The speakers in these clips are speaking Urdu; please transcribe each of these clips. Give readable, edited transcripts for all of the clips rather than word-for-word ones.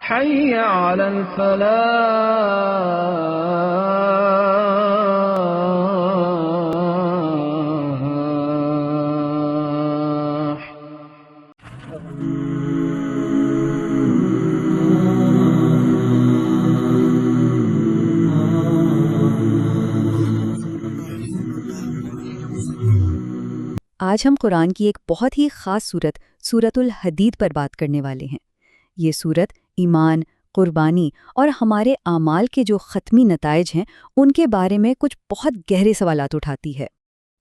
حي على الفلاح. آج ہم قرآن کی ایک بہت ہی خاص صورت سورۃ الحدید پر بات کرنے والے ہیں۔ یہ صورت ایمان، قربانی اور ہمارے اعمال کے جو ختمی نتائج ہیں ان کے بارے میں کچھ بہت گہرے سوالات اٹھاتی ہے۔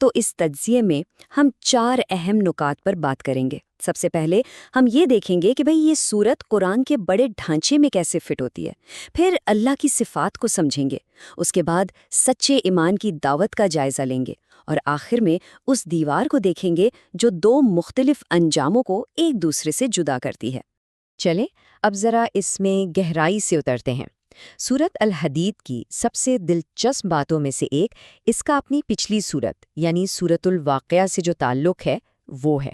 تو اس تجزیے میں ہم 4 اہم نکات پر بات کریں گے۔ سب سے پہلے ہم یہ دیکھیں گے کہ یہ صورت قرآن کے بڑے ڈھانچے میں کیسے فٹ ہوتی ہے، پھر اللہ کی صفات کو سمجھیں گے، اس کے بعد سچے ایمان کی دعوت کا جائزہ لیں گے، اور آخر میں اس دیوار کو دیکھیں گے جو 2 مختلف انجاموں کو ایک دوسرے سے جدا کرتی ہے۔ چلیں اب ذرا اس میں گہرائی سے اترتے ہیں۔ سورۃ الحدید کی سب سے دلچسپ باتوں میں سے ایک اس کا اپنی پچھلی سورت یعنی سورۃ الواقعہ سے جو تعلق ہے وہ ہے۔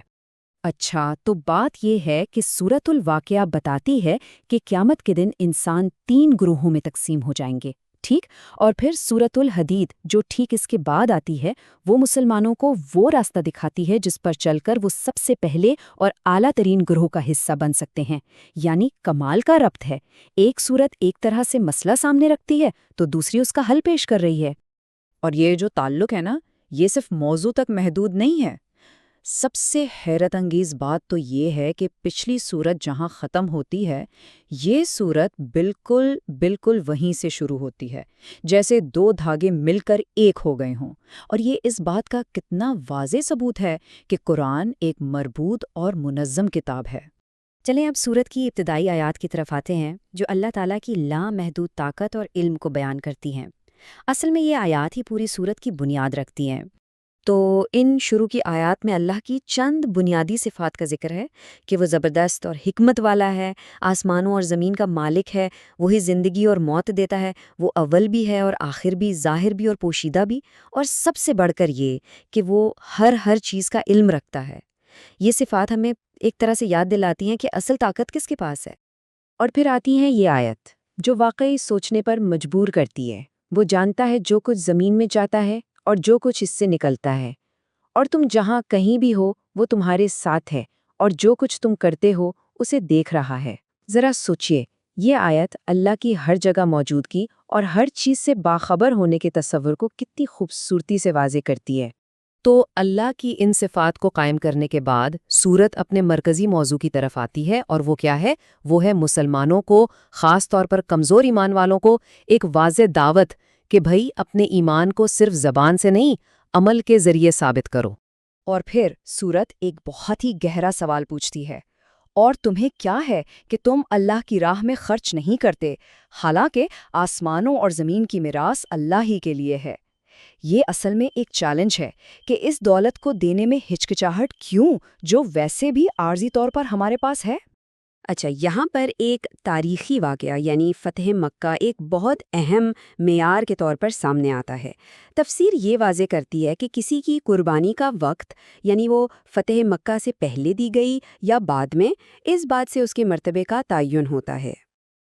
اچھا، تو بات یہ ہے کہ سورۃ الواقعہ بتاتی ہے کہ قیامت کے دن انسان 3 گروہوں میں تقسیم ہو جائیں گے، ٹھیک؟ اور پھر سورۃ الحدید جو ٹھیک اس کے بعد آتی ہے وہ مسلمانوں کو وہ راستہ دکھاتی ہے جس پر چل کر وہ سب سے پہلے اور اعلیٰ ترین گروہ کا حصہ بن سکتے ہیں۔ یعنی کمال کا ربط ہے، ایک صورت ایک طرح سے مسئلہ سامنے رکھتی ہے تو دوسری اس کا حل پیش کر رہی ہے۔ اور یہ جو تعلق ہے نا، یہ صرف موضوع تک محدود نہیں ہے۔ سب سے حیرت انگیز بات تو یہ ہے کہ پچھلی سورت جہاں ختم ہوتی ہے، یہ سورت بالکل وہیں سے شروع ہوتی ہے، جیسے 2 دھاگے مل کر ایک ہو گئے ہوں۔ اور یہ اس بات کا کتنا واضح ثبوت ہے کہ قرآن ایک مربوط اور منظم کتاب ہے۔ چلیں اب سورت کی ابتدائی آیات کی طرف آتے ہیں جو اللہ تعالیٰ کی لامحدود طاقت اور علم کو بیان کرتی ہیں۔ اصل میں یہ آیات ہی پوری سورت کی بنیاد رکھتی ہیں۔ تو ان شروع کی آیات میں اللہ کی چند بنیادی صفات کا ذکر ہے کہ وہ زبردست اور حکمت والا ہے، آسمانوں اور زمین کا مالک ہے، وہی زندگی اور موت دیتا ہے، وہ اول بھی ہے اور آخر بھی، ظاہر بھی اور پوشیدہ بھی، اور سب سے بڑھ کر یہ کہ وہ ہر چیز کا علم رکھتا ہے۔ یہ صفات ہمیں ایک طرح سے یاد دلاتی ہیں کہ اصل طاقت کس کے پاس ہے۔ اور پھر آتی ہے یہ آیت جو واقعی سوچنے پر مجبور کرتی ہے۔ وہ جانتا ہے جو کچھ زمین میں جاتا ہے اور جو کچھ اس سے نکلتا ہے، اور تم جہاں کہیں بھی ہو وہ تمہارے ساتھ ہے، اور جو کچھ تم کرتے ہو اسے دیکھ رہا ہے۔ ذرا سوچئے، یہ آیت اللہ کی ہر جگہ موجودگی اور ہر چیز سے باخبر ہونے کے تصور کو کتنی خوبصورتی سے واضح کرتی ہے۔ تو اللہ کی ان صفات کو قائم کرنے کے بعد سورت اپنے مرکزی موضوع کی طرف آتی ہے، اور وہ کیا ہے؟ وہ ہے مسلمانوں کو، خاص طور پر کمزور ایمان والوں کو، ایک واضح دعوت کہ بھئی اپنے ایمان کو صرف زبان سے نہیں، عمل کے ذریعے ثابت کرو۔ اور پھر سورت ایک بہت ہی گہرا سوال پوچھتی ہے، اور تمہیں کیا ہے کہ تم اللہ کی راہ میں خرچ نہیں کرتے، حالانکہ آسمانوں اور زمین کی میراث اللہ ہی کے لیے ہے۔ یہ اصل میں ایک چیلنج ہے کہ اس دولت کو دینے میں ہچکچاہٹ کیوں، جو ویسے بھی عارضی طور پر ہمارے پاس ہے۔ اچھا، یہاں پر ایک تاریخی واقعہ یعنی فتح مکہ ایک بہت اہم معیار کے طور پر سامنے آتا ہے۔ تفسیر یہ واضح کرتی ہے کہ کسی کی قربانی کا وقت یعنی وہ فتح مکہ سے پہلے دی گئی یا بعد میں، اس بات سے اس کے مرتبے کا تعین ہوتا ہے۔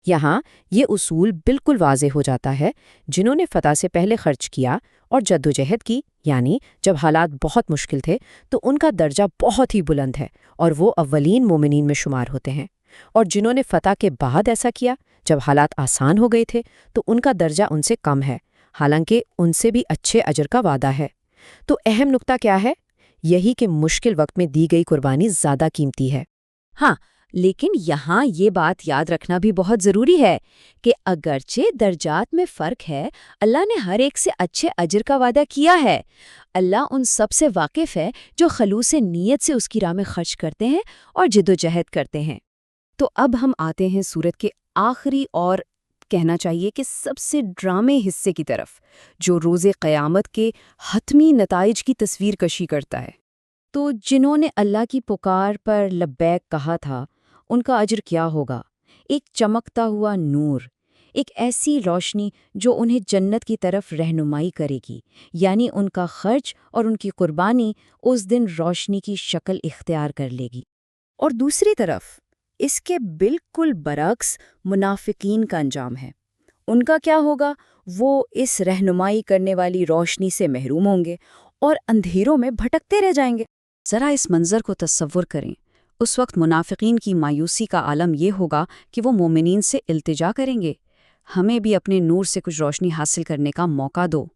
یہاں یہ اصول بالکل واضح ہو جاتا ہے، جنہوں نے فتح سے پہلے خرچ کیا اور جدوجہد کی، یعنی جب حالات بہت مشکل تھے تو ان کا درجہ بہت ہی بلند ہے اور وہ اولین مومنین میں شمار ہوتے ہیں، اور جنہوں نے فتح کے بعد ایسا کیا جب حالات آسان ہو گئے تھے تو ان کا درجہ ان سے کم ہے، حالانکہ ان سے بھی اچھے اجر کا وعدہ ہے۔ تو اہم نکتہ کیا ہے؟ یہی کہ مشکل وقت میں دی گئی قربانی زیادہ قیمتی ہے۔ ہاں، لیکن یہاں یہ بات یاد رکھنا بھی بہت ضروری ہے کہ اگرچہ درجات میں فرق ہے، اللہ نے ہر ایک سے اچھے اجر کا وعدہ کیا ہے۔ اللہ ان سب سے واقف ہے جو خلوص نیت سے اس کی راہ میں خرچ کرتے ہیں اور جدوجہد کرتے ہیں۔ تو اب ہم آتے ہیں سورت کے آخری اور کہنا چاہیے کہ سب سے ڈرامے حصے کی طرف، جو روز قیامت کے حتمی نتائج کی تصویر کشی کرتا ہے۔ تو جنہوں نے اللہ کی پکار پر لبیک کہا تھا، ان کا اجر کیا ہوگا؟ ایک چمکتا ہوا نور، ایک ایسی روشنی جو انہیں جنت کی طرف رہنمائی کرے گی، یعنی ان کا خرچ اور ان کی قربانی اس دن روشنی کی شکل اختیار کر لے گی۔ اور دوسری طرف اس کے بالکل برعکس منافقین کا انجام ہے۔ ان کا کیا ہوگا؟ وہ اس رہنمائی کرنے والی روشنی سے محروم ہوں گے اور اندھیروں میں بھٹکتے رہ جائیں گے۔ ذرا اس منظر کو تصور کریں۔ اس وقت منافقین کی مایوسی کا عالم یہ ہوگا کہ وہ مومنین سے التجا کریں گے، ہمیں بھی اپنے نور سے کچھ روشنی حاصل کرنے کا موقع دو۔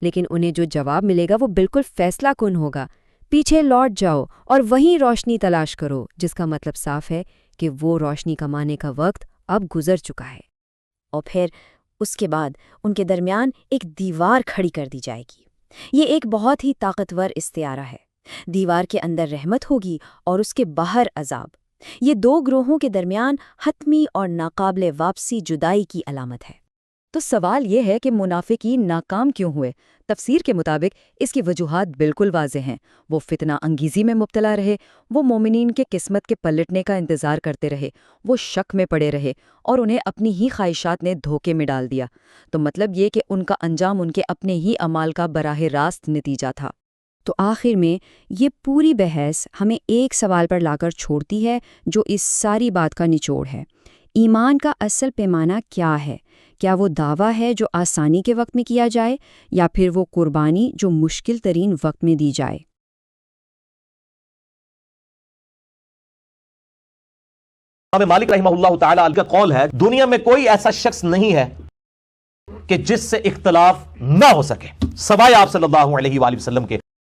لیکن انہیں جو جواب ملے گا وہ بالکل فیصلہ کن ہوگا۔ پیچھے لوٹ جاؤ اور وہیں روشنی تلاش کرو، جس کا مطلب صاف ہے کہ وہ روشنی کمانے کا وقت اب گزر چکا ہے۔ اور پھر اس کے بعد ان کے درمیان ایک دیوار کھڑی کر دی جائے گی۔ یہ ایک بہت ہی طاقتور استعارہ ہے۔ دیوار کے اندر رحمت ہوگی اور اس کے باہر عذاب۔ یہ دو گروہوں کے درمیان حتمی اور ناقابل واپسی جدائی کی علامت ہے۔ تو سوال یہ ہے کہ منافقین ناکام کیوں ہوئے؟ تفسیر کے مطابق اس کی وجوہات بالکل واضح ہیں۔ وہ فتنہ انگیزی میں مبتلا رہے، وہ مومنین کے قسمت کے پلٹنے کا انتظار کرتے رہے، وہ شک میں پڑے رہے اور انہیں اپنی ہی خواہشات نے دھوکے میں ڈال دیا۔ تو مطلب یہ کہ ان کا انجام ان کے اپنے ہی اعمال کا براہ راست نتیجہ تھا۔ تو آخر میں یہ پوری بحث ہمیں ایک سوال پر لا کر چھوڑتی ہے جو اس ساری بات کا نچوڑ ہے۔ ایمان کا اصل پیمانہ کیا ہے؟ کیا وہ دعویٰ ہے جو آسانی کے وقت میں کیا جائے، یا پھر وہ قربانی جو مشکل ترین وقت میں دی جائے؟ امام مالک رحمہ اللہ تعالی کا قول ہے، دنیا میں کوئی ایسا شخص نہیں ہے کہ جس سے اختلاف نہ ہو سکے سوائے آپ صلی اللہ علیہ وآلہ وسلم کے۔